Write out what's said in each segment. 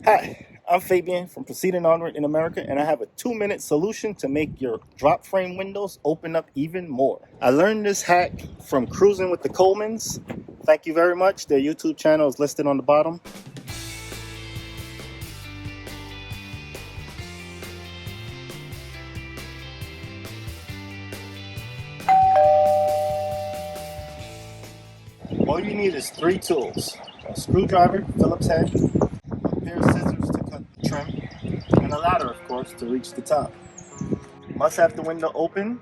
Hi, I'm Fabian from Proceeding Onward in America, and I have a 2-minute solution to make your drop frame windows open up even more. I learned this hack from Cruising with the Colemans. Thank you very much. Their YouTube channel is listed on the bottom. All you need is 3 tools: a screwdriver, Phillips head, a pair of scissors to cut the trim, and a ladder, of course, to reach the top. You must have the window open,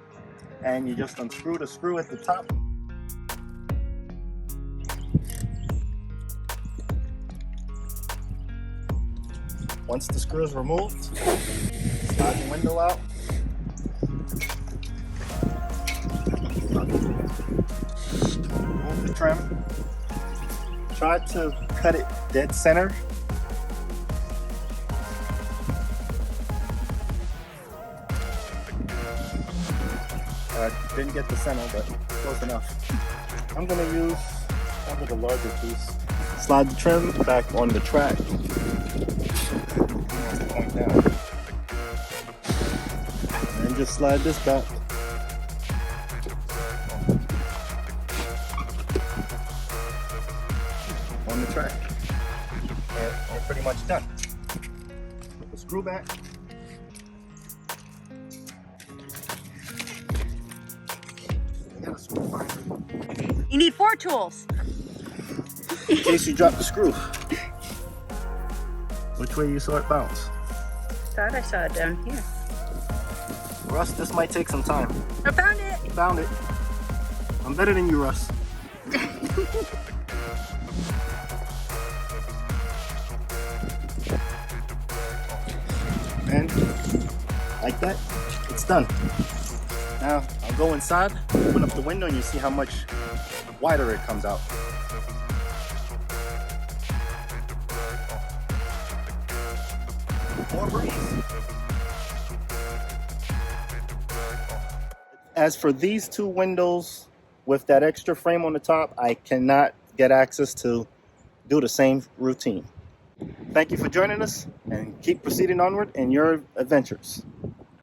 and you just unscrew the screw at the top. Once the screw is removed, slide the window out. Remove the trim. Try to cut it dead center. Didn't get the center, but close enough. I'm going to use one of the larger piece. Slide the trim back on the track. Point down. And just slide this back. On the track. And we're pretty much done. Put the screw back. You need 4 tools. In case you drop the screw. Which way you saw it bounce? Thought I saw it down here. Russ, this might take some time. I found it. You found it. I'm better than you, Russ. And like that, it's done. Now I'll go inside, open up the window, and you see how much wider it comes out. More breeze. As for these 2 windows with that extra frame on the top, I cannot get access to do the same routine. Thank you for joining us, and keep proceeding onward in your adventures.